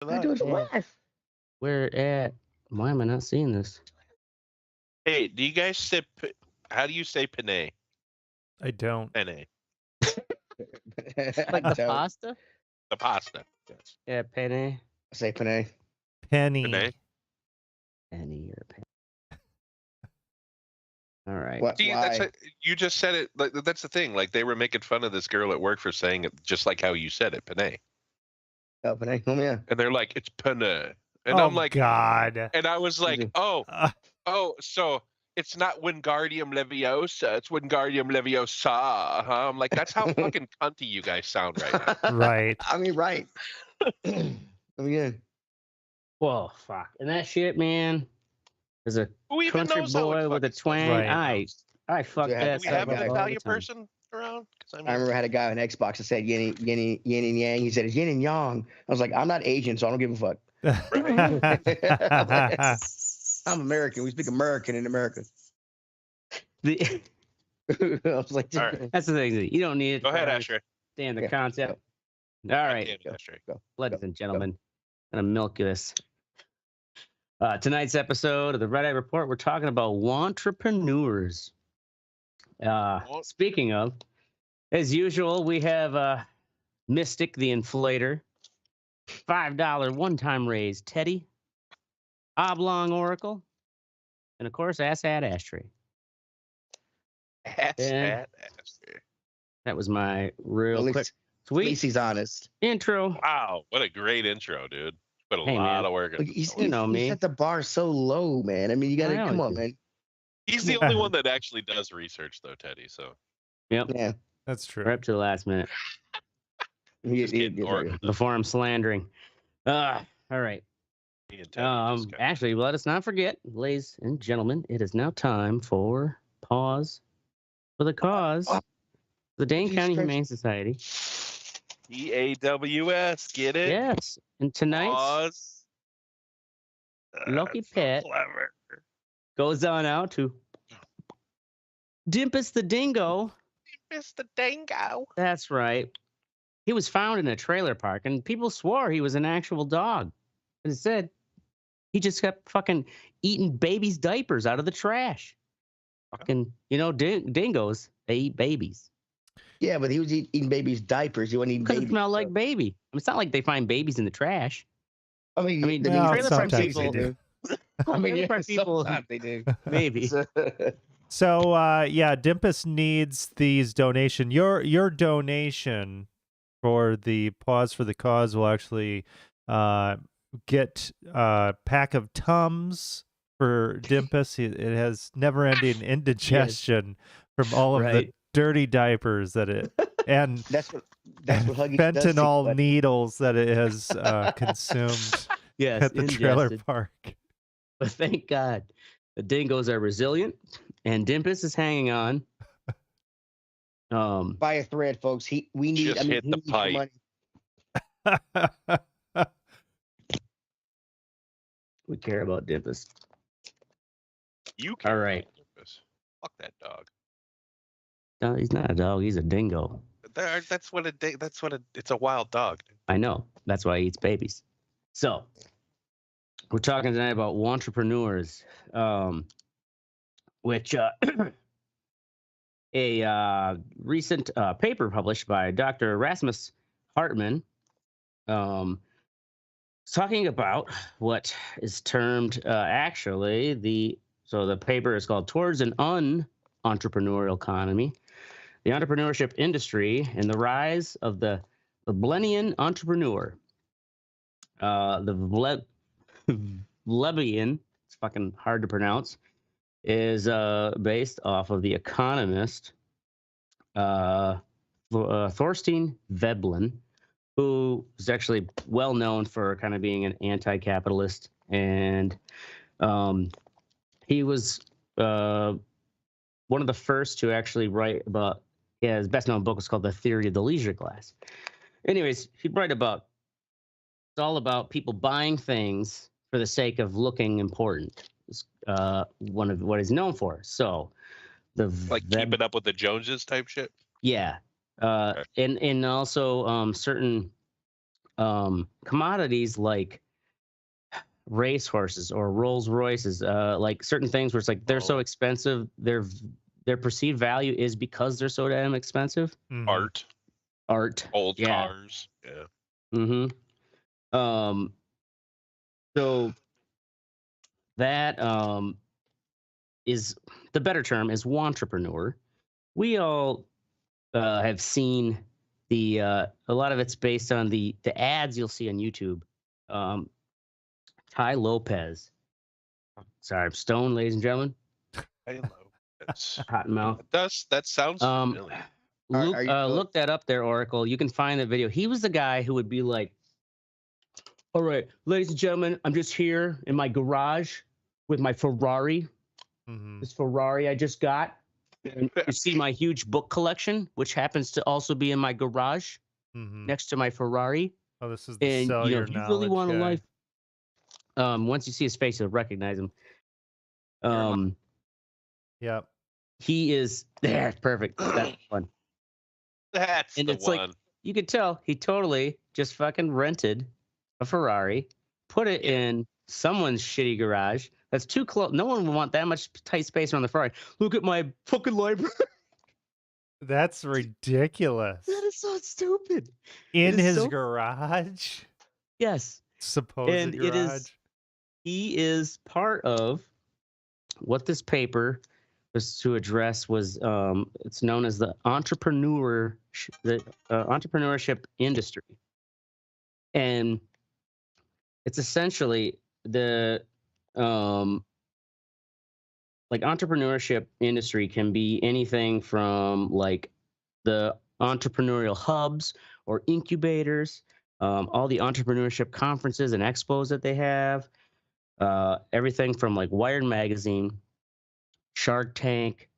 I do it live. Where at? Why am I not seeing this? Hey, do you guys say? How do you say penne? I don't. Penne. Like the pasta? The pasta. Yes. Yeah, penne. I say penne. Penny. Penne. Penny or penne. All right. What? See, Why? you just said it. Like, that's the thing. Like they were making fun of this girl at work for saying it just like how you said it, penne. Oh, penne. Oh, yeah. And they're like, it's penne. And Oh, I'm like, God. and I was like, oh, so it's not Wingardium Leviosa, it's Wingardium Leviosa. Huh? I'm like, that's how fucking cunty you guys sound right now. Right. I mean, right. I mean, yeah. Whoa, fuck. And that shit, man, is a Who even country knows how it boy with a fucking twang. Right. I fuck Yeah, that Do we have stuff an up all the Italian time. person around? 'Cause I remember I had a guy on Xbox that said yin and yang. He said it's yin and yang. I was like, I'm not Asian, so I don't give a fuck. I'm American. We speak American in America. The- I was like, All right. That's the thing. You don't need it. Go ahead, to Ashtray. understand the Yeah, concept. All God right, damn it, Ashtray. ladies and gentlemen, I'm gonna milk this. Tonight's episode of the Red Eye Report, we're talking about wantrepreneurs. Speaking of, as usual, we have Mystic the Inflator, $5 one-time raise, Teddy, Oblong Oracle, and of course, Asshat Ashtray. Ashtray. That was my real quick, at sweet least he's honest. intro. Wow, what a great intro, dude. Put a Hey, lot man. of work Look, into he's, this. You know he me. set the bar so low, man. I mean, you got to I come know on, you do. man. He's the only one that actually does research, though, Teddy. So Yep, Yeah. That's true. right up to the last minute just kidding. before I'm slandering. All right. Me and Teddy just kinda- Actually, let us not forget, ladies and gentlemen, it is now time for pause for the cause. The Dane Jesus County Christ. Humane Society. EAWS, get it? Yes, and tonight's Pause. lucky That's so pet clever. goes on out to Dimpus the Dingo. Mr. Dingo. That's right. He was found in a trailer park, and people swore he was an actual dog. And it said he just kept fucking eating babies' diapers out of the trash. Fucking, dingoes, they eat babies. Yeah, but he was eating babies' diapers. He wasn't eating Because it babies. smelled like baby. I mean, it's not like they find babies in the trash. I mean, the Well, trailer park sometimes people they do. I mean, trailer yeah, park people, sometimes they do. maybe. So, yeah, Dimpus needs these donation. Your donation for the Pause for the Cause will actually get a pack of Tums for Dimpus. It has never-ending indigestion from all of the Right. dirty diapers that it and That's what Huggy does to you, fentanyl but- needles that it has consumed Yes, at the trailer ingested. park. But thank God the dingoes are resilient, and Dimpus is hanging on. Buy a thread, folks. We need. Just hit he the needs the pipe. money. We care about Dimpus. You All care right. about this. Fuck that dog. No, he's not a dog. He's a dingo. That's what it's a wild dog. I know. That's why he eats babies. So, we're talking tonight about wantrepreneurs, which a recent paper published by Dr. Rasmus Hartman is talking about what is termed actually the paper is called Towards an Unentrepreneurial Economy, the Entrepreneurship Industry, and the Rise of the Veblennian Entrepreneur. The Veblennian, it's fucking hard to pronounce, is based off of The Economist, Thorstein Veblen, who is actually well known for kind of being an anti-capitalist, and he was one of the first to actually write about. Yeah, his best-known book was called The Theory of the Leisure Class. Anyways, he'd write about. It's all about people buying things for the sake of looking important. It's one of what he's known for. So, Keeping up with the Joneses type shit. Yeah, and also certain commodities like racehorses or Rolls Royces, like certain things where it's like they're so expensive, their perceived value is because they're so damn expensive. Art, old cars. Yeah. So that is the better term is wantrepreneur. We all have seen the a lot of it's based on the ads you'll see on YouTube. Ty Lopez. Sorry, I'm stoned, ladies and gentlemen. Hello. Hot mouth. That sounds familiar. Look that up there, Oracle. You can find that video. He was the guy who would be like, all right, ladies and gentlemen, I'm just here in my garage with my Ferrari. This Ferrari I just got. And you see my huge book collection, which happens to also be in my garage next to my Ferrari. Oh, this is the sell your if you really want a guy. life. Once you see his face, you'll recognize him. Yep. He is there. Perfect. That's one. That's and the it's one. like you could tell he totally just fucking rented a Ferrari, put it in someone's shitty garage. That's too close. No one would want that much tight space around the Ferrari. Look at my fucking library. That's ridiculous. That is so stupid. In his garage? Yes. Supposed garage? He is part of what this paper was to address was it's known as the entrepreneurship industry. And it's essentially the like entrepreneurship industry can be anything from like the entrepreneurial hubs or incubators, all the entrepreneurship conferences and expos that they have, everything from like Wired Magazine, Shark Tank,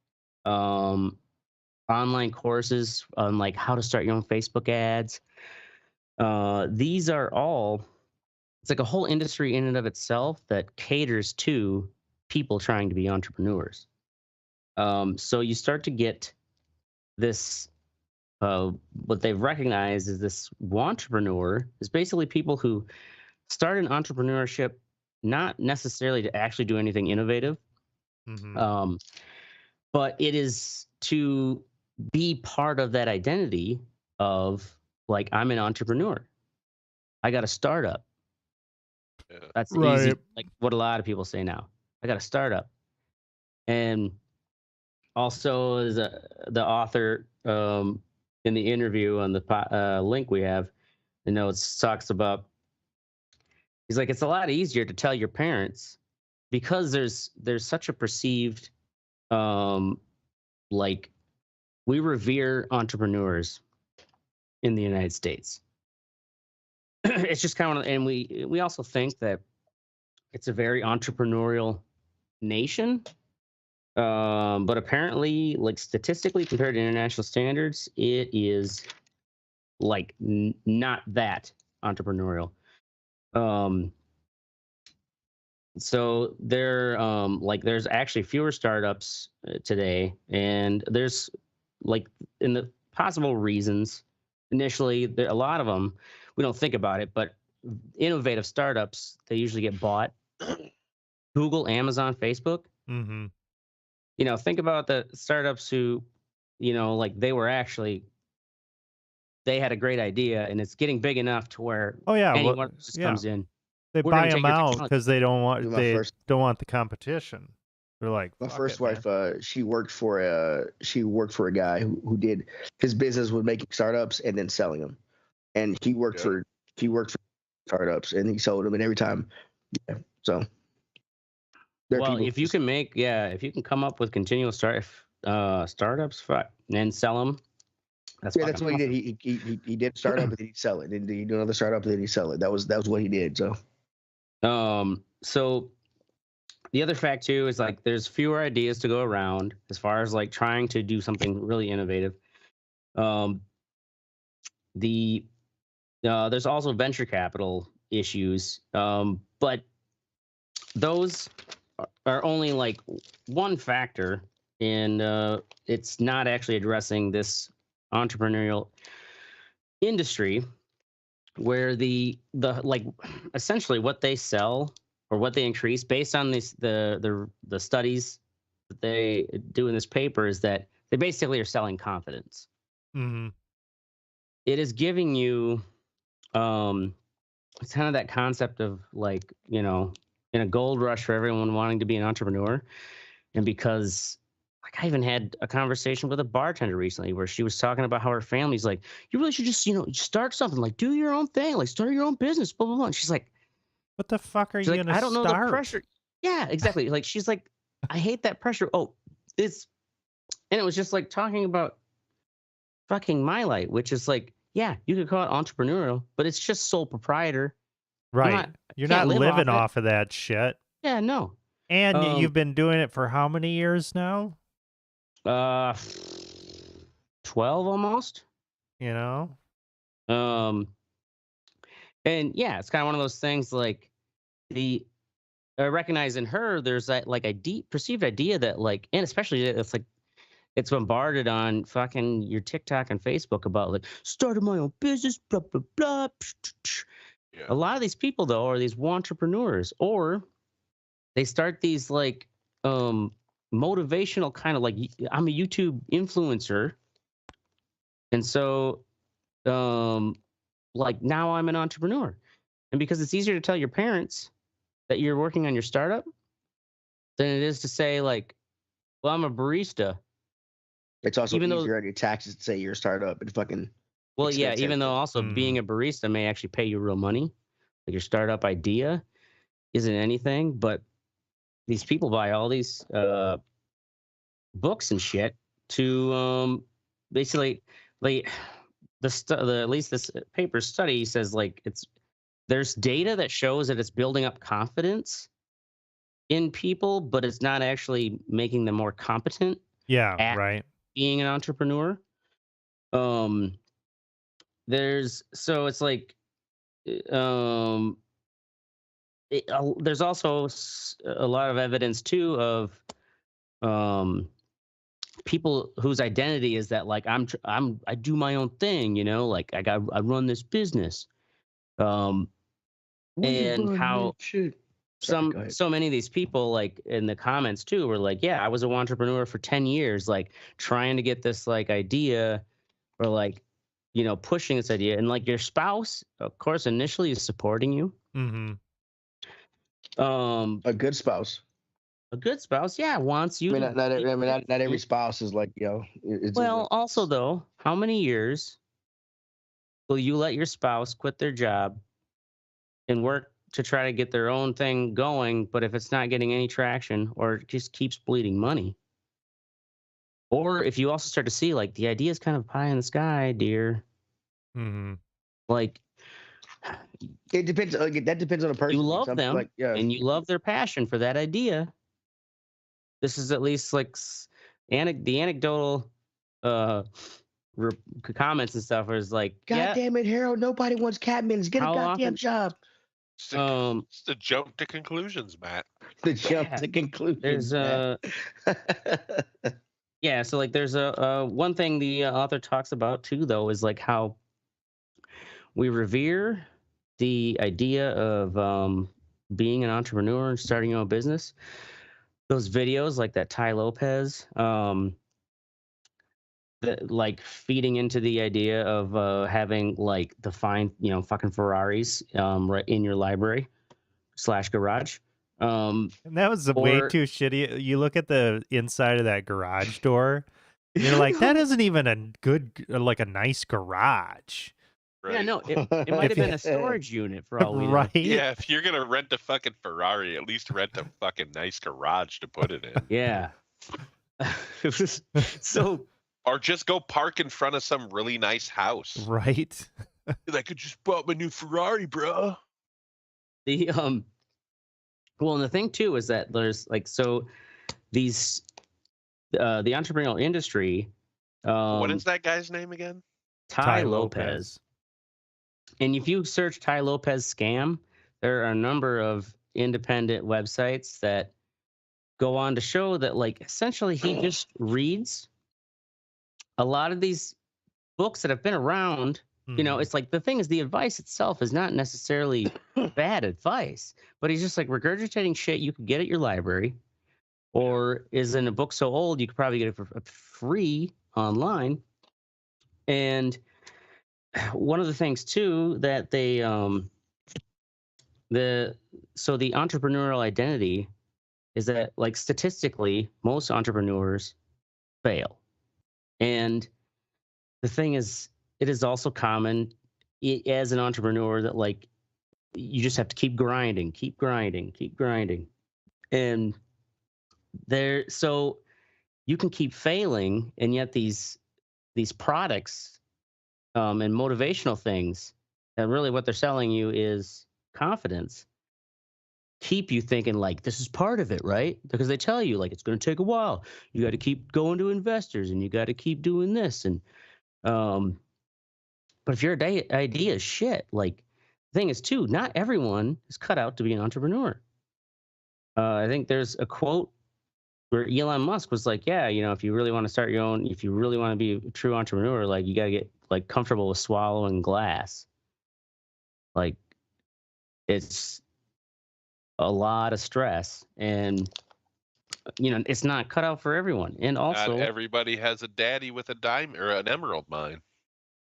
online courses on like how to start your own Facebook ads. These are all, it's like a whole industry in and of itself that caters to people trying to be entrepreneurs. So you start to get this, what they've recognized is this wantrepreneur is basically people who start an entrepreneurship not necessarily to actually do anything innovative, but it is to be part of that identity of like, I'm an entrepreneur. I got a startup. Yeah. That's easy, like what a lot of people say now. I got a startup. And also as the author in the interview on the link we have, the notes talks about, he's like, it's a lot easier to tell your parents because there's such a perceived, like we revere entrepreneurs in the United States. It's just kind of, and we also think that it's a very entrepreneurial nation. But apparently, like statistically compared to international standards, it is like not that entrepreneurial. So there's actually fewer startups today, and there's like in the possible reasons. Initially, there a lot of them we don't think about it, but innovative startups, they usually get bought. Google, Amazon, Facebook. You know, think about the startups who, you know, like they had a great idea and it's getting big enough to where anyone just comes in. They buy them out because they don't want the competition. They're like, my first wife, she worked for a guy who did his business with making startups and then selling them, and he worked for startups and he sold them, and every time, so. Well, if you can come up with continual startups, and sell them. That's what he did. He did a startup and then he'd sell it. And then he'd do another startup and then he'd sell it. That was what he did. So, so the other fact too is like there's fewer ideas to go around as far as like trying to do something really innovative. There's also venture capital issues, but those are only like one factor, and it's not actually addressing this entrepreneurial industry. where the like essentially what they sell or what they increase based on the studies that they do in this paper is that they basically are selling confidence. Mm-hmm. It is giving you it's kind of that concept of like, you know, in a gold rush for everyone wanting to be an entrepreneur. And because like I even had a conversation with a bartender recently where she was talking about how her family's like, you really should just, you know, start something, like do your own thing, like start your own business, blah, blah, blah. And she's like, What the fuck are you like, gonna I don't know start? the pressure. Yeah, exactly. Like she's like, I hate that pressure. Oh, it's, and it was just like talking about fucking My Light, which is like, yeah, you could call it entrepreneurial, but it's just sole proprietor. Right. You're not living off of that shit. Yeah, no. And you've been doing it for how many years now? 12 almost. You know? And yeah, it's kind of one of those things like the I recognize in her there's that like a deep perceived idea that like, and especially it's like it's bombarded on fucking your TikTok and Facebook about like started my own business, blah blah blah. Yeah. A lot of these people though are these entrepreneurs, or they start these like motivational kind of like, I'm a YouTube influencer, and so like now I'm an entrepreneur, and because it's easier to tell your parents that you're working on your startup than it is to say like, well, I'm a barista. It's also easier on your taxes to say you're a startup and fucking. Well, yeah, even though also being a barista may actually pay you real money, like your startup idea isn't anything, but these people buy all these books and shit to basically like at least this paper study says like there's data that shows that it's building up confidence in people, but it's not actually making them more competent. Yeah, right. Being an entrepreneur. There's like there's also a lot of evidence too of people whose identity is that like I do my own thing, you know, like I run this business. And how so many of these people like in the comments too were like, yeah, I was an entrepreneur for 10 years, like trying to get this like idea or like, you know, pushing this idea, and like your spouse, of course, initially is supporting you. Mm-hmm. A good spouse. A good spouse, yeah, wants you. I mean, not every spouse is like, you know. Well, also though, how many years will you let your spouse quit their job and work to try to get their own thing going? But if it's not getting any traction or it just keeps bleeding money, or if you also start to see like the idea is kind of pie in the sky, dear. Mm-hmm. Like it depends. That depends on the person. You love them, like, yeah, and you love their passion for that idea. This is at least like the anecdotal comments and stuff is like, God damn it, Harold! Nobody wants Catmans. Get a goddamn job. It's the jump to conclusions, Matt. The jump to conclusions. There's yeah, so like there's a one thing the author talks about too, though, is like how we revere the idea of being an entrepreneur and starting your own business. Those videos like that Ty Lopez, that like feeding into the idea of having like the fine, you know, fucking Ferraris right in your library / garage. And that was way too shitty. You look at the inside of that garage door, and you're like, that isn't even a good, like a nice garage. Right. Yeah, no, it might have been a storage unit for all we know. Right? Yeah, if you're gonna rent a fucking Ferrari, at least rent a fucking nice garage to put it in. Yeah. So. Or just go park in front of some really nice house. Right. Like, I just bought my new Ferrari, bro. Well, and the thing too is that there's like, so these the entrepreneurial industry. What is that guy's name again? Ty Lopez. And if you search Ty Lopez scam, there are a number of independent websites that go on to show that like essentially he just reads a lot of these books that have been around You know, Mhm. it's like the thing is the advice itself is not necessarily bad advice, but he's just like regurgitating shit you could get at your library, or is in a book so old you could probably get it for free online. And one of the things too that they the entrepreneurial identity is that, like, statistically most entrepreneurs fail. And the thing is, it is also common as an entrepreneur that, like, you just have to keep grinding, keep grinding, keep grinding. And so you can keep failing, and yet these products and motivational things, and really what they're selling you is confidence, keep you thinking like this is part of it, right? Because they tell you like it's going to take a while. You got to keep going to investors, and you got to keep doing this. And but if your idea is shit, like, the thing is too, not everyone is cut out to be an entrepreneur. I think there's a quote where Elon Musk was like, yeah, you know, if you really want to start your own, if you really want to be a true entrepreneur, like, you got to get like comfortable with swallowing glass. Like, it's a lot of stress, and you know, it's not cut out for everyone. And also, Not everybody has a daddy with a diamond or an emerald mine.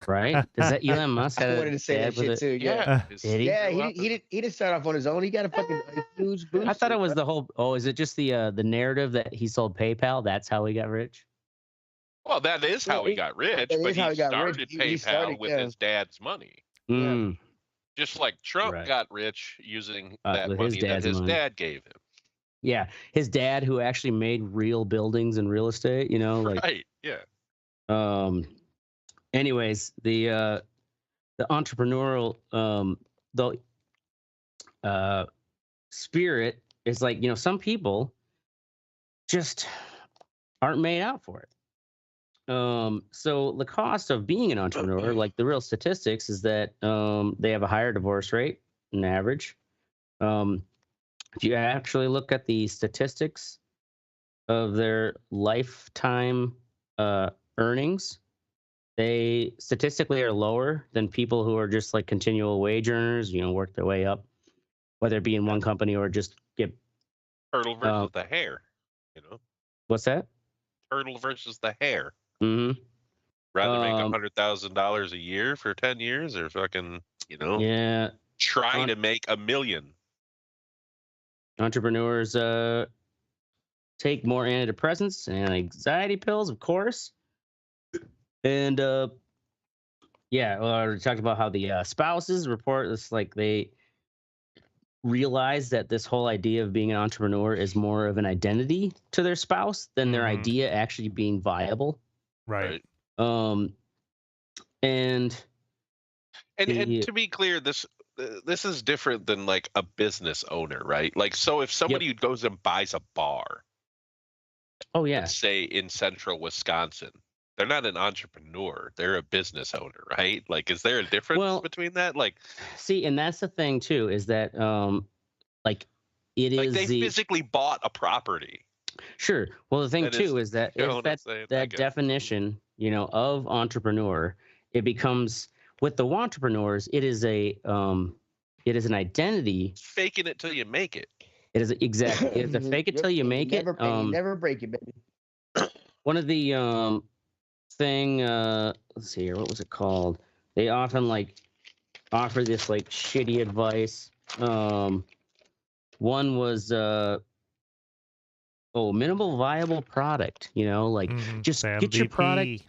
right? Is that Elon Musk I had wanted a to say that dad with shit it? too. Yeah. his Did he? Yeah, grew up he didn't start off on his own. He got a fucking huge boost. I thought it was the whole. Oh, is it just the narrative that he sold PayPal? That's how he got rich. Well, that is how he got rich, that but is how he he got started rich. He PayPal started, with yeah. his dad's money. Yeah. Mm, Just like Trump Right. got rich using with that his money that dad's his money. dad gave him. yeah, his dad, who actually made real buildings and real estate. You know, like, Right, yeah. Anyways, the entrepreneurial spirit is like, you know, some people just aren't made out for it. So the cost of being an entrepreneur, like the real statistics, is that they have a higher divorce rate on average. If you actually look at the statistics of their lifetime earnings, they statistically are lower than people who are just like continual wage earners, you know, work their way up, whether it be in one company or just get. Turtle versus the hare, you know? What's that? Turtle versus the hare. Mm-hmm. Rather make $100,000 a year for 10 years or fucking, you know, Yeah. try to make $1 million. Entrepreneurs take more antidepressants and anxiety pills, of course. And we talked about how the spouses report this, like, they realize that this whole idea of being an entrepreneur is more of an identity to their spouse than their idea actually being viable. Right. And to be clear, this is different than like a business owner, right? Like, so if somebody goes and buys a bar, let's say in central Wisconsin, they're not an entrepreneur, they're a business owner, right? Like, is there a difference between that? Like, see, and that's the thing too, is that like, it is they physically bought a property. Sure. Well, the thing too is that if that definition, you know, of entrepreneur, it becomes, with the entrepreneurs, it is an identity. Faking it till you make it. It is exactly. You have to fake it till you make it. You never break it, baby. One of the let's see here, what was it called? They often like offer this like shitty advice. One was minimal viable product, you know, like just MVP. get your product,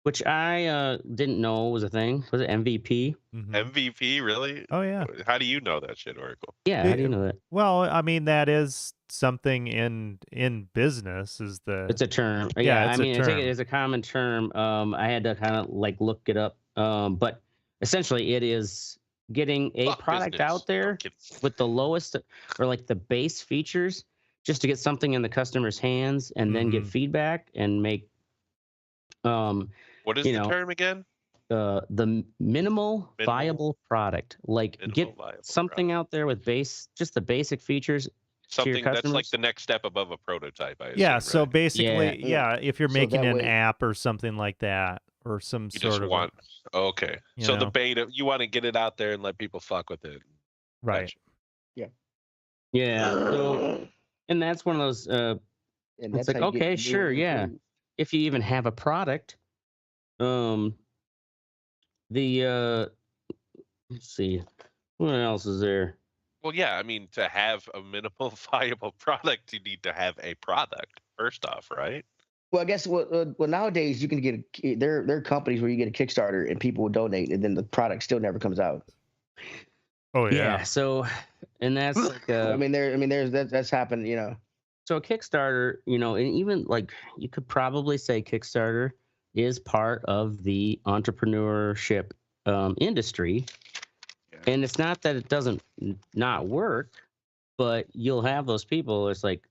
which I didn't know was a thing. Was it MVP? MVP, really? Oh yeah. How do you know that shit, Oracle? Yeah, how do you know that? Well, I mean, that is something in business. It's a term. Yeah, I mean, a term. I take it as a common term. I had to kind of like look it up. But essentially, it is getting a product out there with the lowest or like the base features, just to get something in the customer's hands and then get feedback and make. What is the term again? The minimal viable product, like get something out there with just the basic features. Something that's like the next step above a prototype. So right? basically, if you're making an app or something like that, or some You sort just of want okay. you So the know? beta, you want to get it out there and let people fuck with it. Right. Gotcha. Yeah. So, and that's one of those. And It's that's like, how you get okay, new sure, and yeah. improved. If you even have a product, the let's see, what else is there? Well, yeah, I mean, to have a minimal viable product, you need to have a product first off, right? Well, I guess well nowadays you can get there are companies where you get a Kickstarter and people will donate and then the product still never comes out. Oh Yeah. So, and that's like there's that's happened, you know. so a Kickstarter, you know, and even like you could probably say Kickstarter is part of the entrepreneurship industry. Yeah. And it's not that it doesn't not work, but you'll have those people. It's like,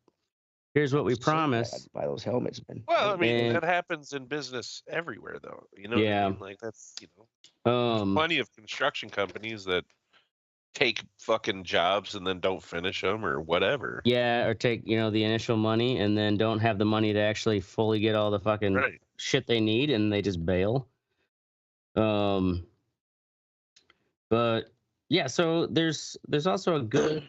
here's what we promise. Buy those helmets, man. Well, I mean, And- that happens in business everywhere, though. You know what Yeah. I mean? Like that's, you know, there's plenty of construction companies that take fucking jobs and then don't finish them or whatever. Yeah, or take, you know, the initial money and then don't have the money to actually fully get all the fucking Right. shit they need and they just bail. But yeah, so there's also a good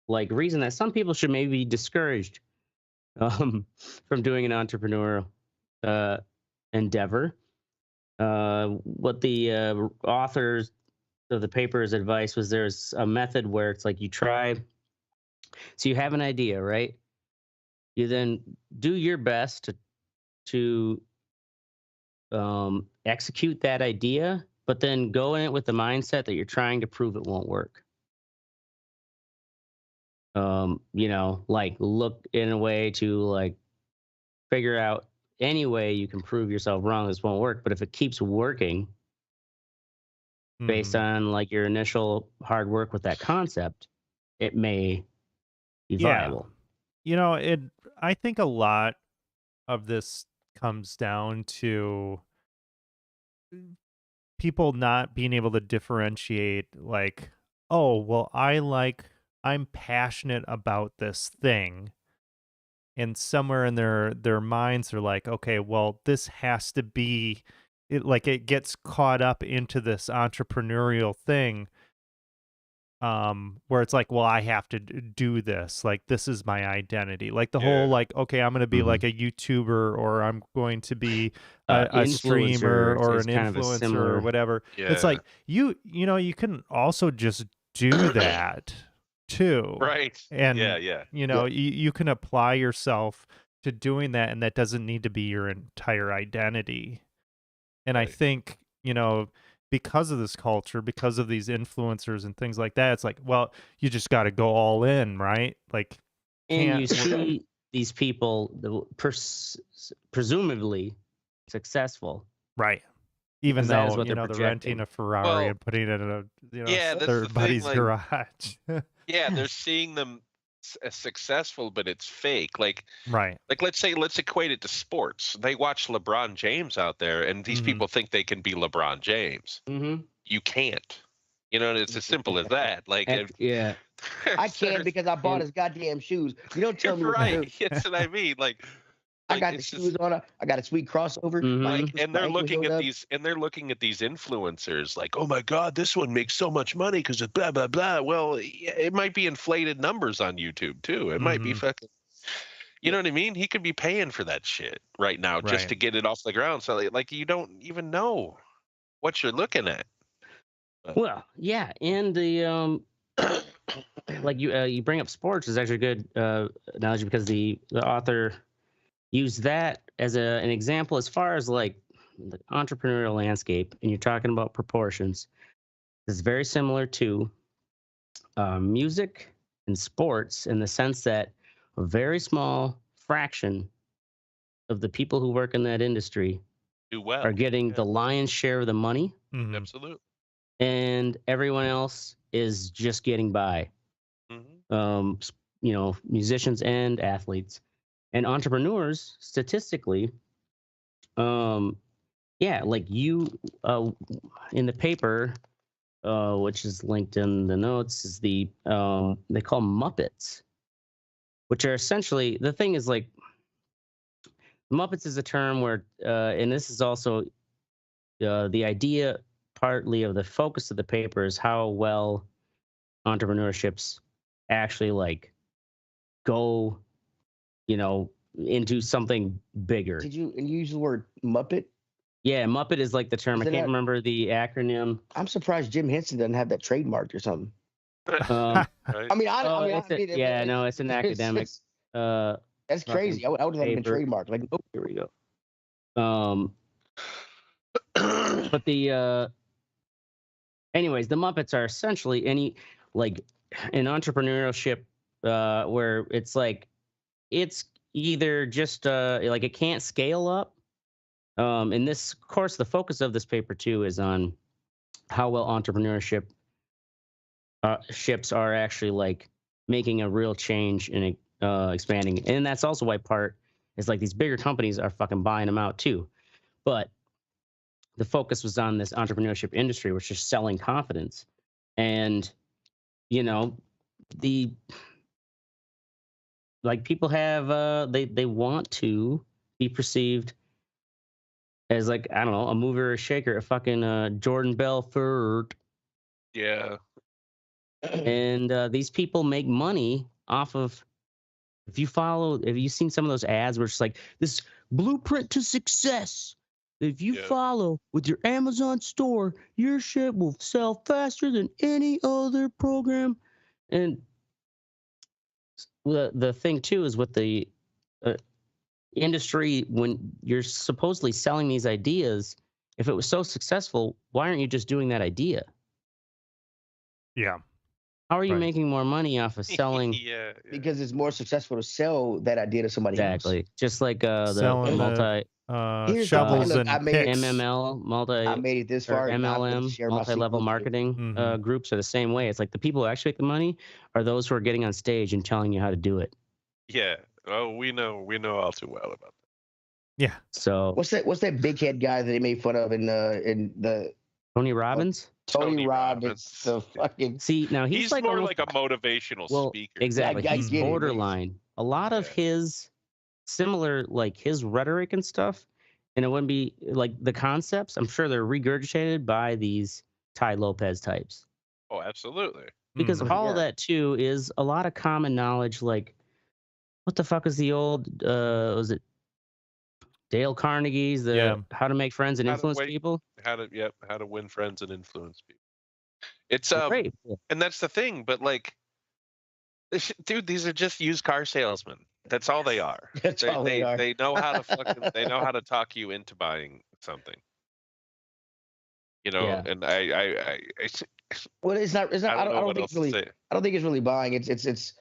like reason that some people should maybe be discouraged from doing an entrepreneurial endeavor. What the authors of the paper's advice was, there's a method where it's like you try, so you have an idea, right? You then do your best to execute that idea, but then go in it with the mindset that you're trying to prove it won't work. You know, like look in a way to like figure out any way you can prove yourself wrong this won't work. But if it keeps working based on like your initial hard work with that concept, it may be viable. You know, I think a lot of this comes down to people not being able to differentiate, like, oh, well, I'm passionate about this thing. And somewhere in their minds are like, okay, well, this has to be it, like it gets caught up into this entrepreneurial thing. Where it's like, well, I have to do this. Like, this is my identity. Like the whole, like, okay, I'm going to be like a YouTuber, or I'm going to be a streamer or an influencer or whatever. Yeah. It's like you know, you can also just do that too. Right. And yeah. you know, you can apply yourself to doing that, and that doesn't need to be your entire identity. And I think, you know, because of this culture, because of these influencers and things like that, it's like, well, you just got to go all in, right? Like, and you see these people presumably successful, right? Even though, what you know, they're renting a Ferrari and putting it in a, you know, their buddy's garage. Yeah, they're seeing them as successful, but it's fake. Like let's equate it to sports. They watch LeBron James out there, and these people think they can be LeBron James. You can't. You know, it's as simple as that. Like, I can because I bought his goddamn shoes. You don't tell me right. That's what I mean. Like I got the shoes on. I got a sweet crossover. Like, and they're looking at these, influencers. Like, oh my God, this one makes so much money because of blah blah blah. Well, it might be inflated numbers on YouTube too. It might be fucking. You know what I mean? He could be paying for that shit right now just to get it off the ground. So like, you don't even know what you're looking at. Well, yeah, and the like you bring up sports is actually a good analogy, because the author use that as an example as far as like the entrepreneurial landscape, and you're talking about proportions. It's very similar to music and sports, in the sense that a very small fraction of the people who work in that industry do well, are getting the lion's share of the money. Absolutely. And everyone else is just getting by. You know, musicians and athletes. And entrepreneurs, statistically, like you, in the paper, which is linked in the notes, is the they call Muppets, which are essentially, the thing is like Muppets is a term where, and this is also the idea partly of the focus of the paper is how well entrepreneurships actually like go, into something bigger. Did you use the word Muppet? Yeah, Muppet is like the term. I can't remember the acronym. I'm surprised Jim Henson doesn't have that trademarked or something. Right? No, it's an academic. That's crazy. I would have been trademarked. Like, oh, here we go. But anyways, the Muppets are essentially an entrepreneurship where it's like it's either just like it can't scale up. In this course, the focus of this paper too is on how well entrepreneurship ships are actually like making a real change and expanding, and that's also why part is like these bigger companies are fucking buying them out too. But the focus was on this entrepreneurship industry, which is selling confidence, and people have they want to be perceived as like, I don't know, a mover or a shaker, a fucking Jordan Belfort. Yeah. And these people make money off of, have you seen some of those ads where it's like this blueprint to success? If you follow with your Amazon store, your shit will sell faster than any other program. And the thing too is with the industry, when you're supposedly selling these ideas, if it was so successful, why aren't you just doing that idea? Yeah. How are you making more money off of selling? Because it's more successful to sell that idea to somebody else. Exactly. Just like the shovels and MML, I made it this far. MLM, multi-level marketing groups are the same way. It's like the people who actually make the money are those who are getting on stage and telling you how to do it. Yeah. Oh, we know all too well about that. Yeah. So what's that big head guy that they made fun of in the Tony Robbins? Tony Robbins. The fucking now he's like more like a motivational speaker. Exactly. He's borderline. A lot of his similar, like his rhetoric and stuff, and it wouldn't be like the concepts. I'm sure they're regurgitated by these Tai Lopez types. Oh, absolutely. Because all of that too is a lot of common knowledge. Like, what the fuck is the old? Was it Dale Carnegie's How to Make Friends and Influence People? How to win friends and influence people. It's great. And that's the thing. But like, dude, these are just used car salesmen. That's all they are. They know how to they know how to talk you into buying something. And well, it's not. I don't think it's really buying. It's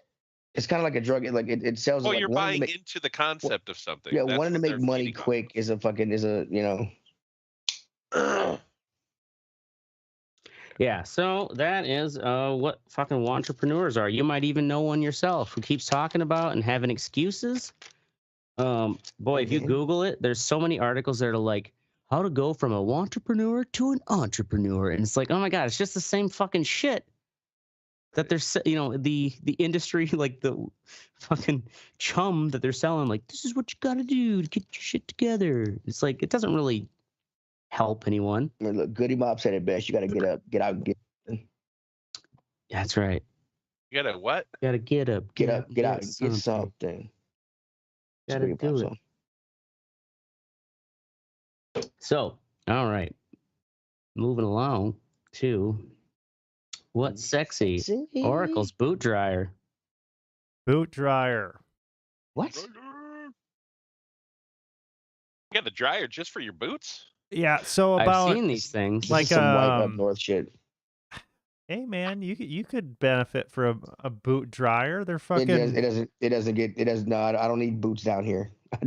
kind of like a drug. Like it sells. Well, you're buying into the concept of something. Yeah, wanting to make money quick is Yeah, so that is what fucking entrepreneurs are. You might even know one yourself who keeps talking about and having excuses. Boy, if you Google it, there's so many articles that are like how to go from a entrepreneur to an entrepreneur, and it's like, oh my god, it's just the same fucking shit. That there's, the industry, like the fucking chum that they're selling, like, this is what you got to do to get your shit together. It's like, it doesn't really help anyone. I mean, look, Goody Mob said it best. You got to get up, get out, and get. That's right. You got to what? You got to get up, get out, and get something. Got to do it. So, all right. Moving along to... What's sexy? Oracle's boot dryer. Boot dryer. What? You got a dryer just for your boots? Yeah. So about I've seen these things. Like some white up north shit. Hey man, you could benefit from a boot dryer. They're fucking. It doesn't. No, I don't need boots down here. I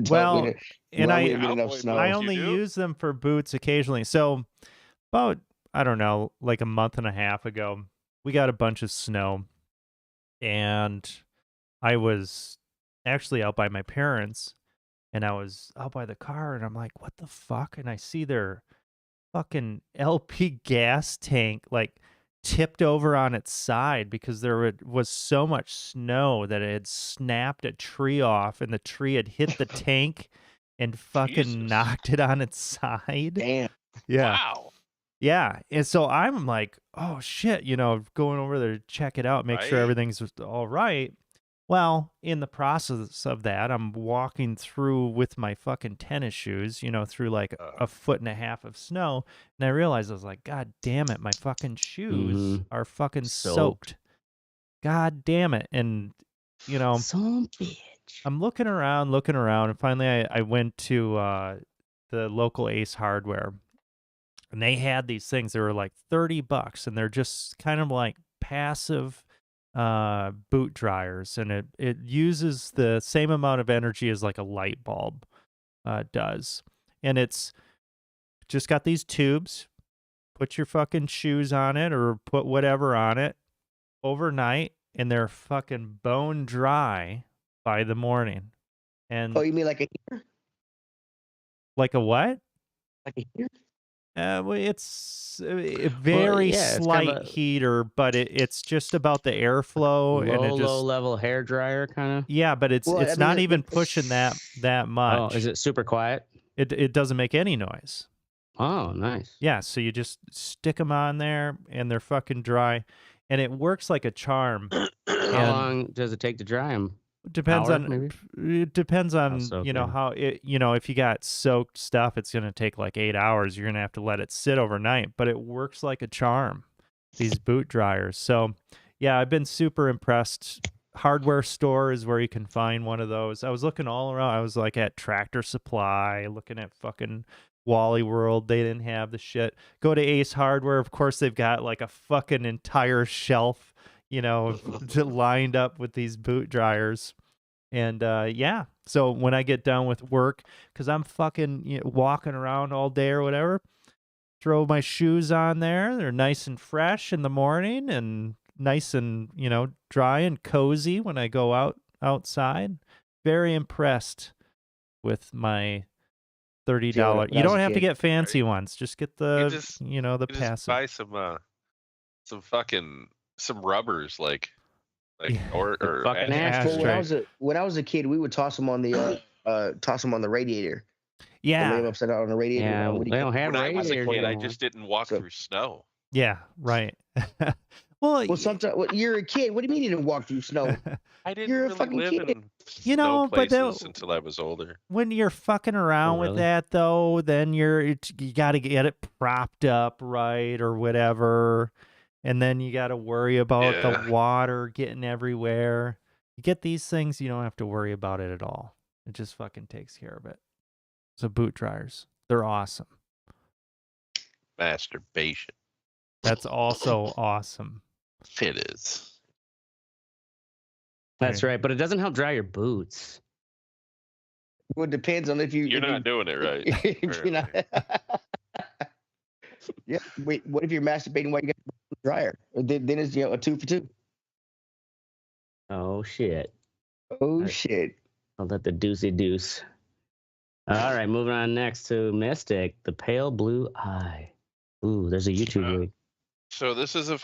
only use them for boots occasionally. So about, I don't know, like a month and a half ago, we got a bunch of snow, and I was actually out by my parents, and I was out by the car, and I'm like, what the fuck? And I see their fucking LP gas tank like tipped over on its side because there was so much snow that it had snapped a tree off, and the tree had hit the tank and fucking knocked it on its side. Damn. Yeah. Wow. Yeah. And so I'm like, oh shit, going over there to check it out, make sure everything's all right. Well, in the process of that, I'm walking through with my fucking tennis shoes, through like a 1.5 feet of snow. And I realized, I was like, God damn it, my fucking shoes are fucking soaked. God damn it. And, Some bitch. I'm looking around, and finally I went to the local Ace Hardware. And they had these things that were like $30, and they're just kind of like passive boot dryers, and it uses the same amount of energy as like a light bulb does. And it's just got these tubes. Put your fucking shoes on it or put whatever on it overnight, and they're fucking bone dry by the morning. And Oh, you mean like a heater? Like a what? Like a heater? Well, it's a very slight heater, but it's just about the airflow and it just low level hair dryer kind of. Yeah, but it's not even pushing that much. Oh, is it super quiet? It doesn't make any noise. Oh, nice. Yeah, so you just stick them on there and they're fucking dry, and it works like a charm. How long does it take to dry them? Depends Hour, on maybe? It depends on How how it if you got soaked stuff, it's gonna take like 8 hours. You're gonna have to let it sit overnight, but it works like a charm. These boot dryers. So yeah, I've been super impressed. Hardware store is where you can find one of those. I was looking all around. I was like at Tractor Supply, looking at fucking Wally World. They didn't have the shit. Go to Ace Hardware. Of course, they've got like a fucking entire shelf lined up with these boot dryers. And yeah, so when I get done with work, because I'm fucking walking around all day or whatever, throw my shoes on there. They're nice and fresh in the morning and nice and dry and cozy when I go outside. Very impressed with my $30. You don't have to get fancy ones. Just get the the passive. Just buy some rubbers or fucking Ashtray. When I was a kid, we would toss them on the radiator. Yeah, lay them upside down on the radiator. Yeah, they don't have when I was a radiators kid, I anymore. just didn't walk through snow. Yeah, right. Well, sometimes you're a kid. What do you mean you didn't walk through snow? I didn't You're a really fucking live kid. in snow but places until I was older. When you're fucking around with that, though, then you got to get it propped up right or whatever, and then you got to worry about the water getting everywhere. You get these things, you don't have to worry about it at all. It just fucking takes care of it. So boot dryers, they're awesome. Masturbation. That's also awesome. It is. That's right, but it doesn't help dry your boots. Well, it depends on if you're not doing it right. If you're not. Yeah. Wait. What if you're masturbating while you got a dryer? Then it's a 2 for 2. Oh shit. Oh shit. I'll let the deucey deuce. All right, moving on next to Mystic, the Pale Blue Eye. Ooh, there's a YouTube link. So this is a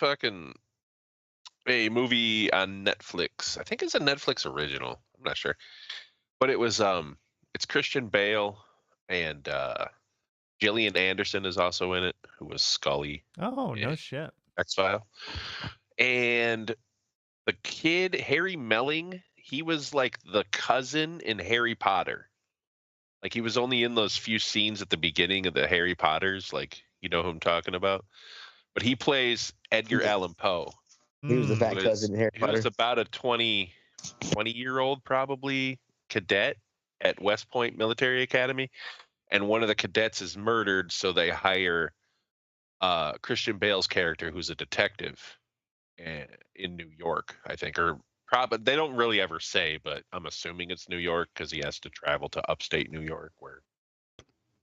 movie on Netflix. I think it's a Netflix original. I'm not sure, but it was it's Christian Bale and Gillian Anderson is also in it, who was Scully. Oh, no shit. X-File. And the kid Harry Melling, he was like the cousin in Harry Potter. Like he was only in those few scenes at the beginning of the Harry Potters, like you know who I'm talking about. But he plays Edgar Allan Poe. He was the fat cousin in Harry Potter. He was about a 20-year-old probably cadet at West Point Military Academy, and one of the cadets is murdered, so they hire Christian Bale's character, who's a detective in New York, I think, or probably they don't really ever say, but I'm assuming it's New York because he has to travel to upstate New York, where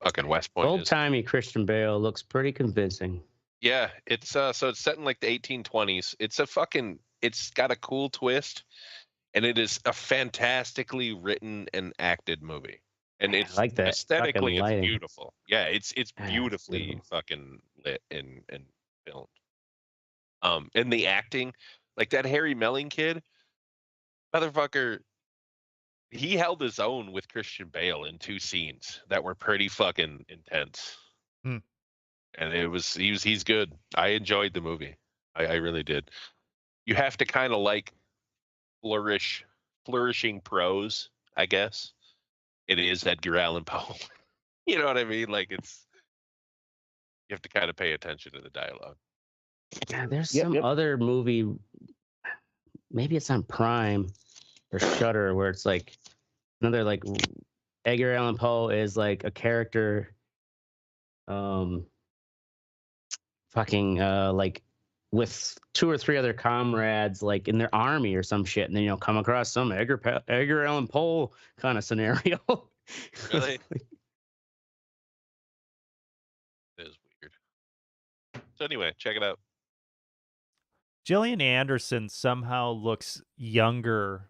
fucking West Point is. Old-timey Christian Bale looks pretty convincing. Yeah, it's so it's set in like the 1820s. It's got a cool twist, and it is a fantastically written and acted movie. And it's like that aesthetically it's beautiful. Yeah, it's beautifully beautiful. fucking lit and filmed. And the acting, like that Harry Melling kid, motherfucker, he held his own with Christian Bale in 2 scenes that were pretty fucking intense. Hmm. And he's good. I enjoyed the movie. I really did. You have to kind of like flourishing prose, I guess. It is Edgar Allan Poe. You know what I mean? Like you have to kind of pay attention to the dialogue. Yeah, there's some other movie, maybe it's on Prime or Shudder, where it's like another like Edgar Allan Poe is like a character, like with 2 or 3 other comrades, like in their army or some shit, and then come across some Edgar Allan Poe kind of scenario. Really? It is weird. So anyway, check it out. Gillian Anderson somehow looks younger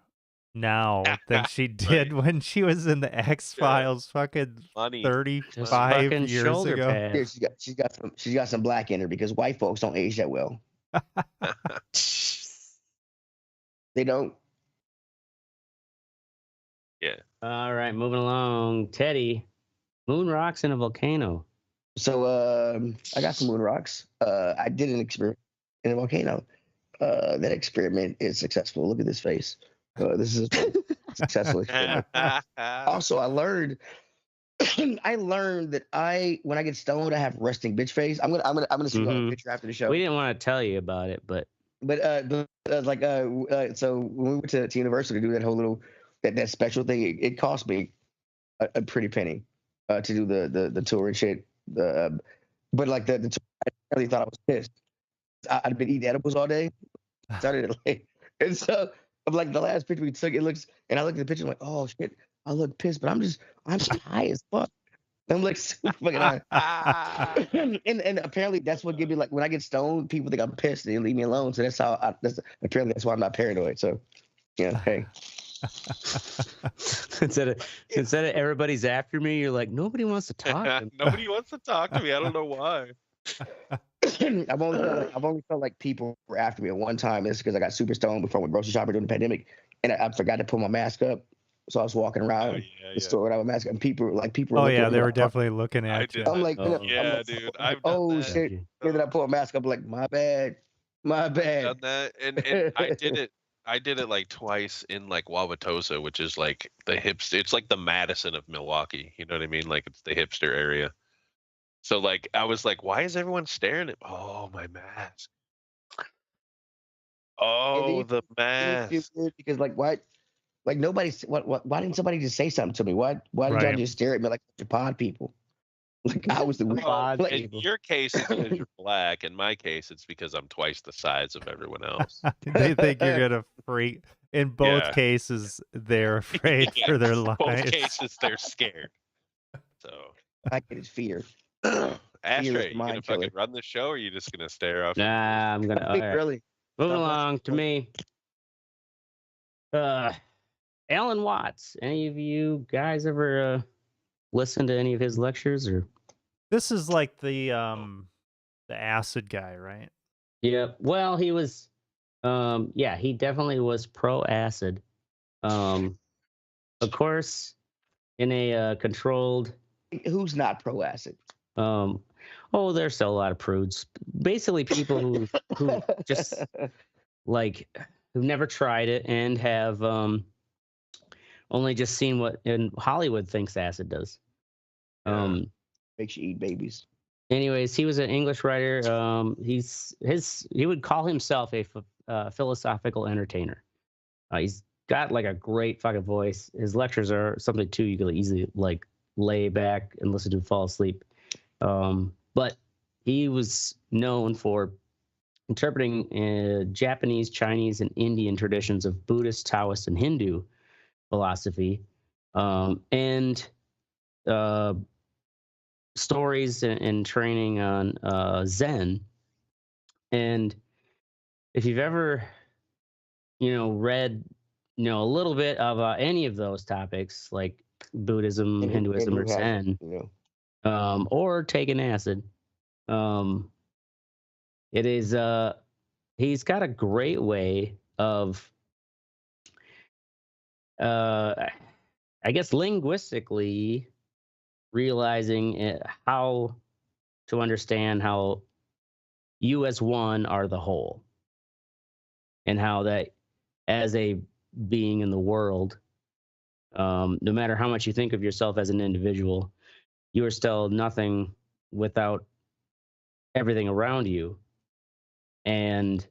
now than she did when she was in the X-Files fucking 35 years ago. Yeah, she's got some black in her because white folks don't age that well. They don't. Yeah. All right, moving along. Teddy, moon rocks in a volcano. So I got some moon rocks. I did an experiment in a volcano. That experiment is successful. Look at this face. This is a successful experiment. Also, I learned that when I get stoned, I have resting bitch face. I'm gonna see a picture after the show. We didn't want to tell you about it, but so when we went to Universal to do that whole little that special thing, it cost me a pretty penny to do the tour and shit. But like the tour, I really thought I was pissed. I'd been eating edibles all day. Started it late, and so like the last picture we took, I looked at the picture, I'm like, oh shit, I look pissed, but I'm high as fuck. I'm like super fucking high. and apparently that's what gives me, like, when I get stoned, people think I'm pissed and they leave me alone. So that's how apparently that's why I'm not paranoid. So hey. instead of everybody's after me, you're like, nobody wants to talk to me. Nobody wants to talk to me. I don't know why. I've only felt like people were after me at one time. It's because I got super stoned before I went grocery shopping during the pandemic, and I forgot to put my mask up. So I was walking around the store without a mask, and people were oh yeah, they were definitely looking at you. I'm like, dude, I've done that. Shit. Then I put a mask up, like, my bad. I've done that, and I did it like twice in like Wauwatosa, which is like the hipster. It's like the Madison of Milwaukee. You know what I mean? Like, it's the hipster area. So like I was like, why is everyone staring at? Oh, my mask. Oh, the mask. Because like, why? Like, nobody's why didn't somebody just say something to me? Why did y'all just stare at me like the pod people? Like, I was the pod like, in your case, it's because you're black. In my case, it's because I'm twice the size of everyone else. They think you're gonna freak. In both cases, they're afraid for their lives. Both cases, they're scared. So I get his fear. Ashtray, you gonna fucking run the show, or are you just gonna stare off? Nah, I'm gonna. Right. Really. Moving along to me. Alan Watts. Any of you guys ever listen to any of his lectures? Or this is like the acid guy, right? Yeah. Well, he was. He definitely was pro acid. Of course, in a controlled. Who's not pro acid? There's still a lot of prudes. Basically, people who just like who've never tried it and have only just seen what in Hollywood thinks acid does. Makes you eat babies. Anyways, he was an English writer. He would call himself a philosophical entertainer. He's got like a great fucking voice. His lectures are something too you could easily like lay back and listen to fall asleep. But he was known for interpreting Japanese, Chinese, and Indian traditions of Buddhist, Taoist, and Hindu philosophy, and stories and training on Zen. And if you've ever, read, a little bit of any of those topics, like Buddhism, Hinduism, or Zen, or taken acid, it is he's got a great way of I guess linguistically realizing how to understand how you as one are the whole, and how that as a being in the world, no matter how much you think of yourself as an individual, you are still nothing without everything around you. And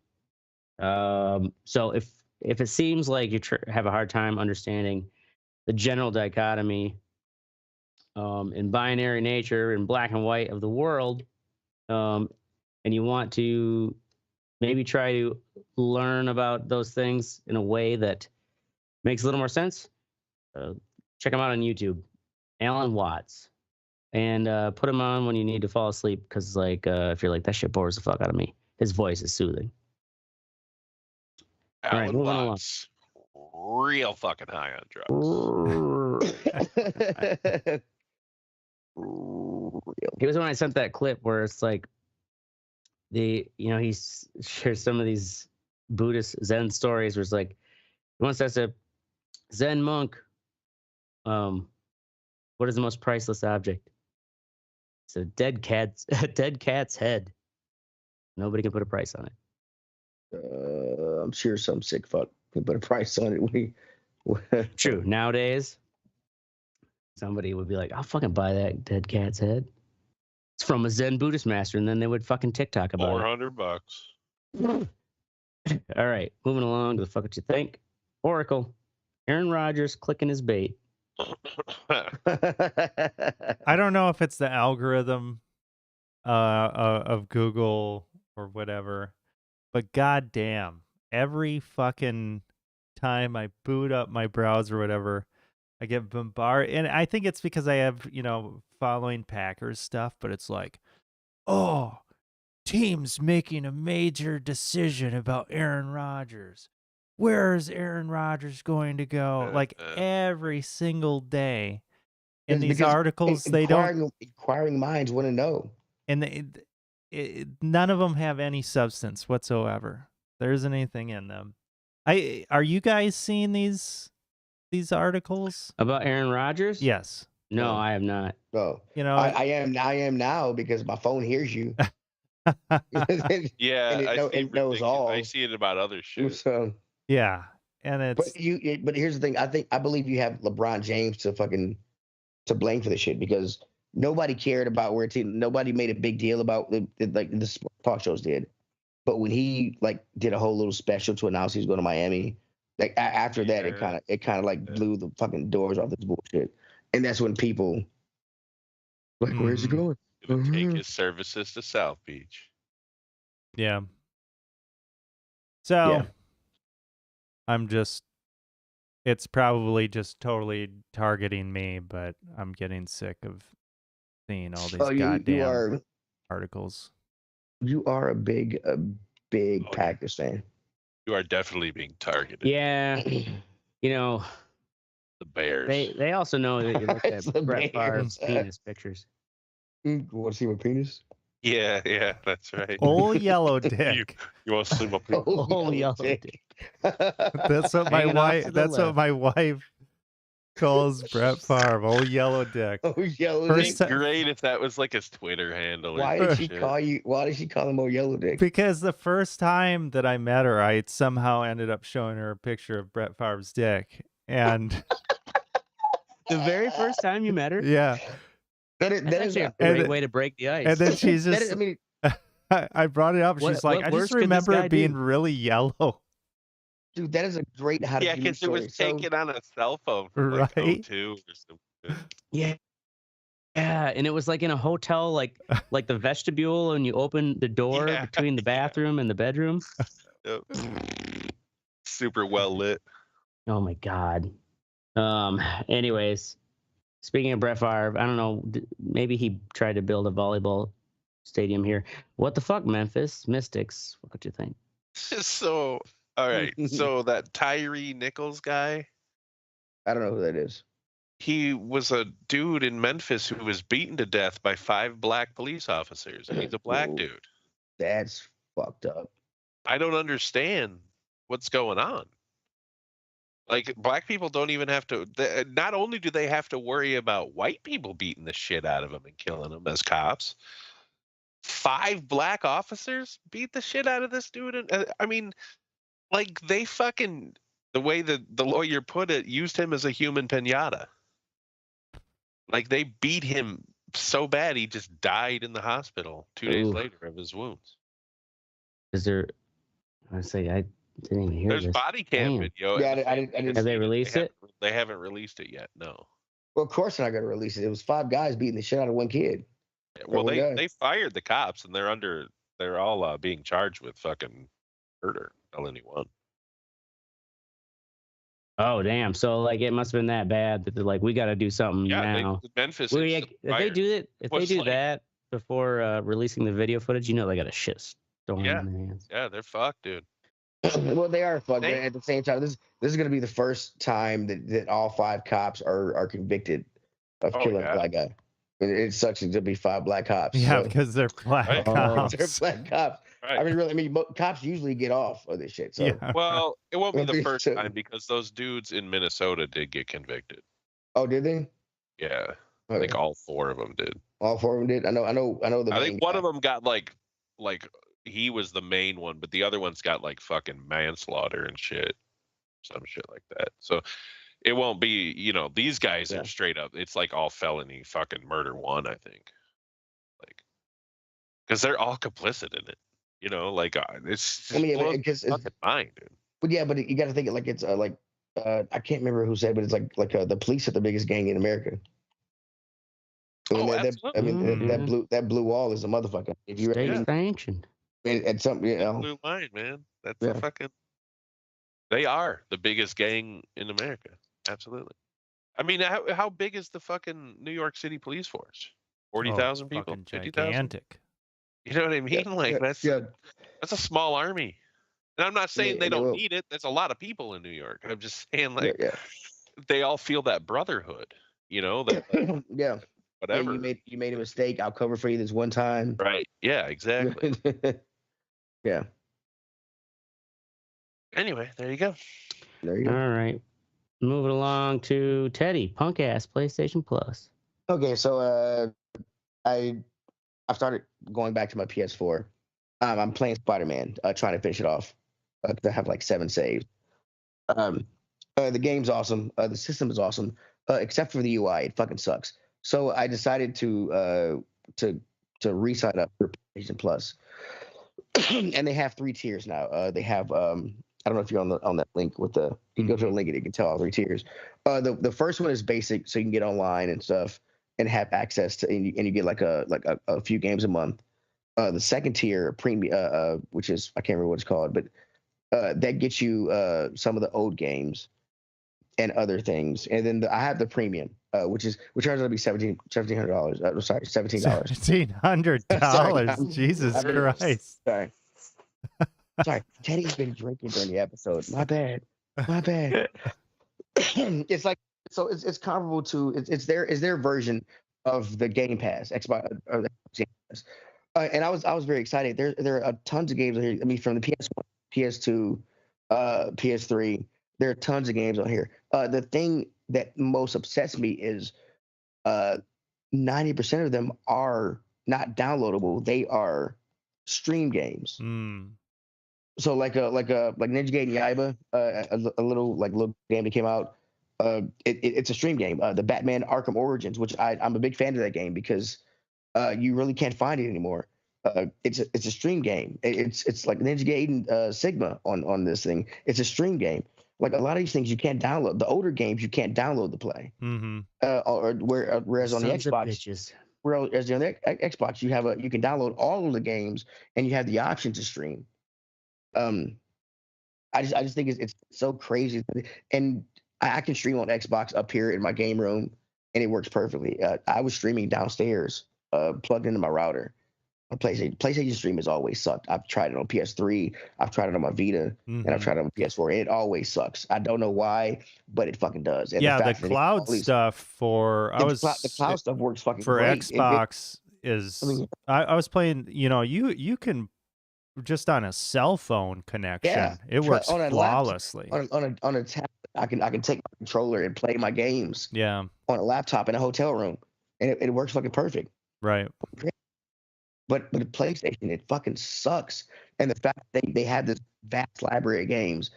so if it seems like you have a hard time understanding the general dichotomy in binary nature and black and white of the world, and you want to maybe try to learn about those things in a way that makes a little more sense, check him out on YouTube, Alan Watts, and put him on when you need to fall asleep, because like if you're like, that shit bores the fuck out of me, his voice is soothing. All right, moving along. Real fucking high on drugs. It was when I sent that clip where it's like he shares some of these Buddhist Zen stories where it's like, he once asked a Zen monk, what is the most priceless object? It's a dead cat's head. Nobody can put a price on it. I'm sure some sick fuck can put a price on it. True. Nowadays, somebody would be like, I'll fucking buy that dead cat's head. It's from a Zen Buddhist master, and then they would fucking TikTok about $400. it. All right, moving along to the fuck what you think. Oracle, Aaron Rodgers clicking his bait. I don't know if it's the algorithm of Google or whatever, but goddamn, every fucking time I boot up my browser or whatever, I get bombarded. And I think it's because I have, following Packers stuff, but it's like, oh, team's making a major decision about Aaron Rodgers. Where is Aaron Rodgers going to go? Like every single day. In these articles, they don't. Inquiring minds want to know. And none of them have any substance whatsoever. There isn't anything in them. Are you guys seeing these articles about Aaron Rodgers? Yes. No, I have not. No. I am now because my phone hears you. Yeah, it knows all. I see it about other shit. So, yeah, and it's. But here's the thing. I believe you have LeBron James to blame for this shit, because nobody cared about where team. Nobody made a big deal about the talk shows did. But when he did a whole little special to announce he's going to Miami, after that, it kind of blew the fucking doors off this bullshit. And that's when people where's he going? Gonna take his services to South Beach. Yeah. So yeah. It's probably just totally targeting me, but I'm getting sick of seeing all these goddamn articles. You are a big Packers fan. You are definitely being targeted. Yeah. The Bears. They also know that you look at Brett Favre's penis pictures. You want to see my penis? Yeah, that's right. Old yellow dick. You want to see my penis? Old yellow dick. That's what my wife. That's what my wife calls Brett Favre. Old yellow dick. Oh, yellow dick. Great if that was like his Twitter handle. Why did she call you? Why did she call him old yellow dick? Because the first time that I met her, I somehow ended up showing her a picture of Brett Favre's dick, and the very first time you met her. Yeah. That is a great way to break the ice. And then she's just. I brought it up. She's like, I just remember it being really yellow. Dude, that is a great how to do because it was taken on a cell phone from right? 02 or something. Yeah, and it was like in a hotel, like the vestibule, and you open the door between the bathroom and the bedroom. Yep. Super well lit. Oh my god. Anyways, speaking of Brett Favre, I don't know, maybe he tried to build a volleyball stadium here. What the fuck, Memphis Mystics? What could you think? So, all right. So that Tyree Nichols guy, I don't know who that is. He was a dude in Memphis who was beaten to death by 5 black police officers. And he's a black dude. That's fucked up. I don't understand what's going on. Like, black people don't even have to. Not only do they have to worry about white people beating the shit out of them and killing them as cops, 5 black officers beat the shit out of this dude. And I mean, like, they fucking, the way that the lawyer put it, used him as a human pinata. Like, they beat him so bad he just died in the hospital 2 days later of his wounds. Is there? I say I didn't even hear There's this. body cam video. Yeah, I didn't. Have they released it? They haven't released it yet. No. Well, of course they're not gonna release it. It was 5 guys beating the shit out of 1 kid. Well, they fired the cops, and they're all being charged with fucking murder, felony 1. Oh damn! So like it must have been that bad that they're like, we got to do something now. Memphis. If they do it, if they do that before releasing the video footage, you know they got a shit storm in their hands. Yeah, they're fucked, dude. Well, they are fucked. But at the same time, this is gonna be the first time that all 5 cops are convicted of killing a black guy. It sucks to be 5 black cops. Yeah, so. because they're black cops. They're black cops. Right. I mean, cops usually get off of this shit. So. Yeah. Well, it won't be the first time because those dudes in Minnesota did get convicted. Oh, did they? Yeah, I think all 4 of them did. All 4 of them did. I know. I think one of them got like he was the main one, but the other ones got like fucking manslaughter and shit, some shit like that. So it won't be, these guys are straight up. It's like all felony fucking murder 1, I think. Like, because they're all complicit in it. It's just fucking mind, dude. But yeah, but you got to think it like it's I can't remember who said, but it's like the police are the biggest gang in America. That blue wall is a motherfucker. If you sanctioned. And something, Blue line, man. That's a fucking. They are the biggest gang in America. Absolutely. I mean, how big is the fucking New York City police force? 40,000 people. 50,000. Gigantic. You know what I mean? That's a small army. And I'm not saying they don't need it. There's a lot of people in New York. I'm just saying, they all feel that brotherhood. That, yeah. Whatever. You made a mistake. I'll cover for you this one time. Right. Yeah. Exactly. Yeah. Anyway, there you go. There you go. All right. Moving along to Teddy, punk ass PlayStation Plus. Okay, so I've started going back to my PS4. I'm playing Spider-Man, trying to finish it off. I have like 7 saves. The game's awesome. The system is awesome, except for the UI. It fucking sucks. So I decided to re-sign up for PlayStation Plus, and they have 3 tiers now. They have I don't know if you're on that link with you can go to the link and you can tell all 3 tiers. The first one is basic, so you can get online and stuff and have access to, and you get like a few games a month. The second tier, premium, which is, I can't remember what it's called, but that gets you some of the old games and other things. And then I have the premium, which turns out to be $1,700. Sorry, $17. $1,700. Jesus Christ. Sorry, Teddy's been drinking during the episode. My bad. It's like, so it's comparable to it's their version of the Game Pass, Xbox Game Pass. And I was very excited. There are tons of games on here. I mean, from the PS1, PS2, PS3, there are tons of games on here. The thing that most upsets me is 90% of them are not downloadable. They are stream games. So like Ninja Gaiden Yaiba, a little game that came out. It's a stream game. The Batman Arkham Origins, which I'm a big fan of that game because you really can't find it anymore. It's a stream game. It's like Ninja Gaiden Sigma on this thing. It's a stream game. Like a lot of these things you can't download. The older games you can't download to play. Whereas on the Xbox, you can download all of the games and you have the option to stream. I just think it's so crazy, and I can stream on Xbox up here in my game room, and it works perfectly. I was streaming downstairs, plugged into my router. On PlayStation stream has always sucked. I've tried it on PS3, I've tried it on my Vita, and I've tried it on PS4, and it always sucks. I don't know why, but it fucking does. And the cloud stuff the cloud stuff works fucking for great. Xbox I was playing. You can. Just on a cell phone connection, it works flawlessly. On a tablet, I can take my controller and play my games. Yeah. On a laptop in a hotel room, and it works fucking perfect. Right. But the PlayStation, it fucking sucks. And the fact that they have this vast library of games,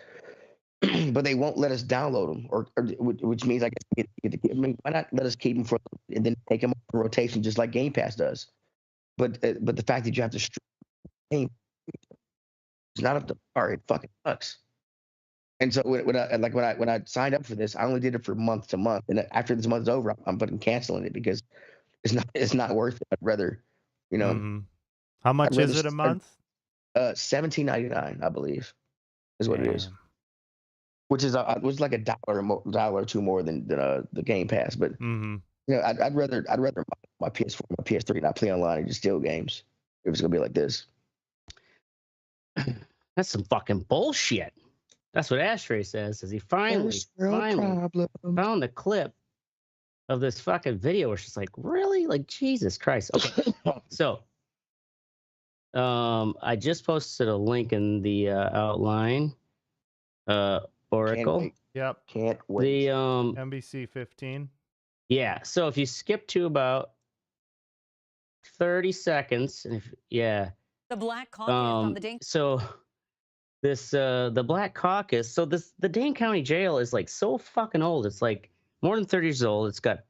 but they won't let us download them, or which means I guess why not let us keep them for and then take them on rotation just like Game Pass does? But the fact that you have to stream it's not up to par. It fucking sucks. And so when I signed up for this, I only did it for month to month, and after this month's over, I'm fucking canceling it because it's not worth it. I'd rather, you know. Mm-hmm. How much is it a month? $17.99, I believe, is what it is. Which is like a dollar or two more than the Game Pass, but you know, I'd rather my PS4, my PS3 not play online and just steal games if it's gonna be like this. That's some fucking bullshit. That's what Ashtray says. He finally found the clip of this fucking video where she's like, really? Like, Jesus Christ. Okay. So, I just posted a link in the outline. Oracle. Can't wait. The NBC 15. Yeah. So if you skip to about 30 seconds, and the Black Caucus on the Dane. So this the Black Caucus. So the Dane County Jail is like so fucking old. It's like more than 30 years old. It's got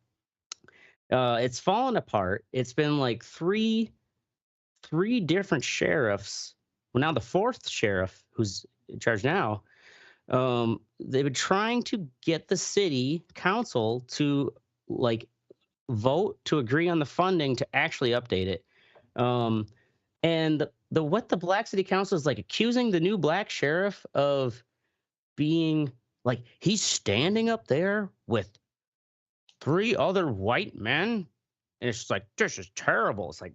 it's fallen apart. It's been like three different sheriffs. Well, now the fourth sheriff who's in charge now. They've been trying to get the city council to like vote to agree on the funding to actually update it. And what the Black City Council is like accusing the new black sheriff of being like, he's standing up there with 3 other white men. And it's just like, this is terrible. It's like,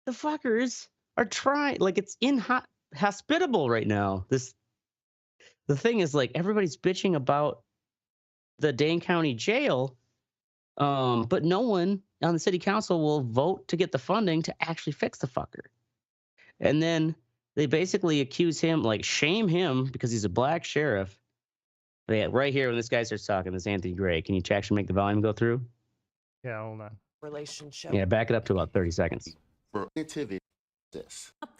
the fuckers are trying, like, it's inhospitable right now. The thing is, like, everybody's bitching about the Dane County Jail, but no one on the city council will vote to get the funding to actually fix the fucker. And then they basically accuse him, like, shame him because he's a black sheriff. But yeah, right here when this guy starts talking, this Anthony Gray, can you actually make the volume go through? Yeah, hold on. Relationship. Yeah, back it up to about 30 seconds.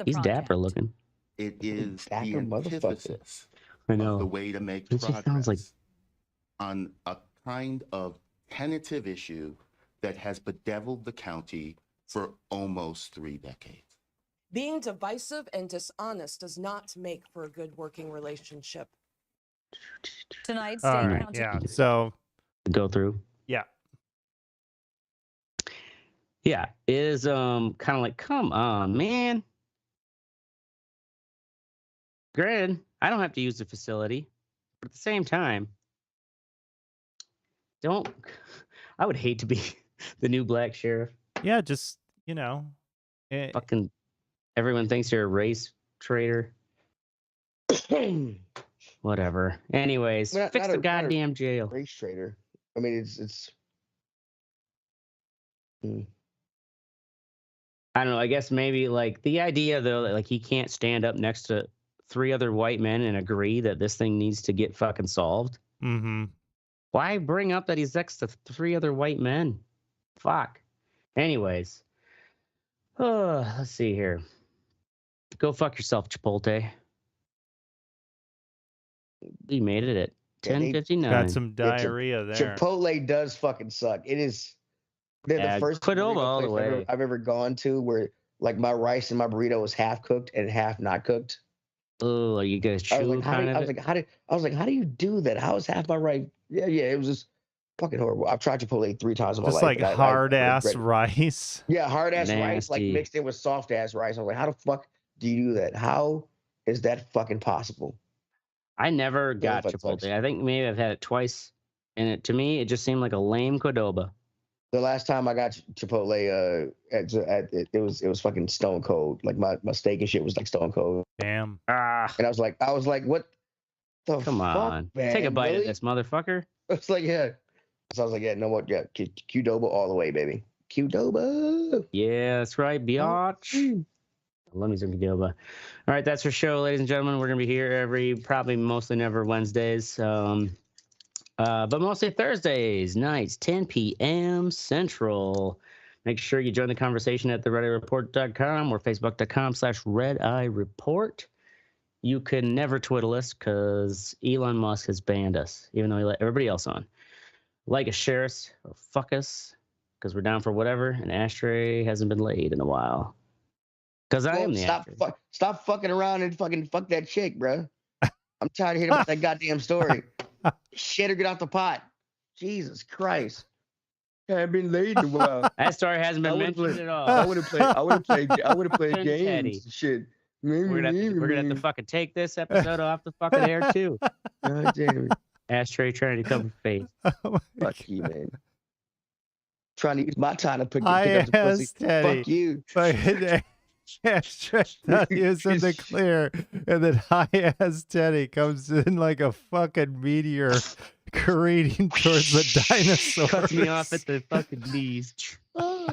He's dapper looking. It is the antithesis I know. of the way to make It progress sounds like... on a kind of tentative issue that has bedeviled the county for almost 3 decades. Being divisive and dishonest does not make for a good working relationship. Tonight's All Dane right, County. yeah. So go through. Yeah. Yeah, it is kind of like, come on, man. Granted, I don't have to use the facility, but at the same time, I would hate to be the new black sheriff. Yeah, just, you know. Fucking everyone thinks you're a race traitor. Whatever. Anyways, fix the goddamn jail. Race traitor. I mean, it's. I don't know. I guess maybe like the idea though, that like he can't stand up next to 3 other white men and agree that this thing needs to get fucking solved. Mm-hmm. Why bring up that he's next to 3 other white men? Fuck. Anyways. Let's see here. Go fuck yourself, Chipotle. You made it at 10:59. Got some diarrhea there. Chipotle does fucking suck. It is. They're the first Qdoba all the way. I've ever gone to where like my rice and my burrito was half cooked and half not cooked. Oh, are you guys chewing kind of? I was like, how do you do that? How is half my rice? Yeah, it was just fucking horrible. I've tried Chipotle 3 times in my life. Just like hard ass rice. Yeah, hard ass rice, like mixed in with soft ass rice. I was like, how the fuck do you do that? How is that fucking possible? I never got Chipotle. I think maybe I've had it twice, and to me, it just seemed like a lame Qdoba. The last time I got Chipotle, it was fucking stone cold. Like my steak and shit was like stone cold. Damn. And I was like, what the fuck? Come on, man, take a bite of this, motherfucker. It's like, yeah. So I was like, yeah, no more, yeah, Qdoba all the way, baby. Qdoba. Yeah, that's right, biatch. Let me some Qdoba. All right, that's our show, ladies and gentlemen. We're gonna be here probably mostly never Wednesdays. But mostly Thursdays nights, 10 p.m. Central. Make sure you join the conversation at theredeyereport.com or facebook.com/redeyereport. You can never twiddle us because Elon Musk has banned us, even though he let everybody else on. Like us, share us, or fuck us, because we're down for whatever, and Ashtray hasn't been laid in a while. Because I am the Ashtray. Stop fucking around and fucking fuck that chick, bro. I'm tired of hearing about that goddamn story. Shit or get off the pot. Jesus Christ. I've been laid in a while. That story hasn't been mentioned at all. I would have played games. Shit. We're gonna have to fucking take this episode off the fucking air too. God damn it. Ashtray trying to cover face. Fuck you, man. Trying to use my time to pick up the pussy. Fuck you. Ashtray not using the clear, and then high ass Teddy comes in like a fucking meteor careening towards the dinosaur. Cuts me off at the fucking knees. Oh,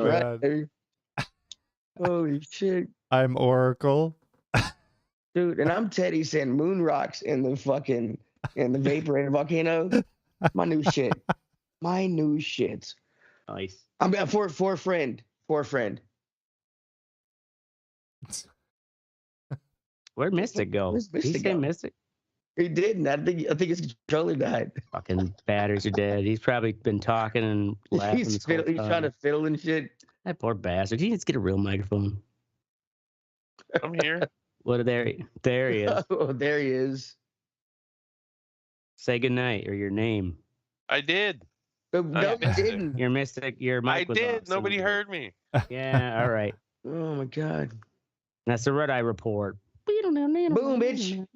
man. Holy shit. I'm Oracle. Dude, and I'm Teddy saying moon rocks in the vapor volcano. My new shit. Nice. I'm for a friend. Where'd Mystic go? Where's Mystic Did he say go? Mystic? He didn't. I think his controller died. Fucking batteries are dead. He's probably been talking and laughing. He's trying to fiddle and shit. That poor bastard. He needs to get a real microphone. I'm here. What? There he is. Oh, there he is. Say goodnight or your name. I did. No, he didn't. Your Mystic. Your mic was did. off, so Nobody heard me. Yeah. All right. Oh my God. That's the Red Eye Report. Boom, bitch.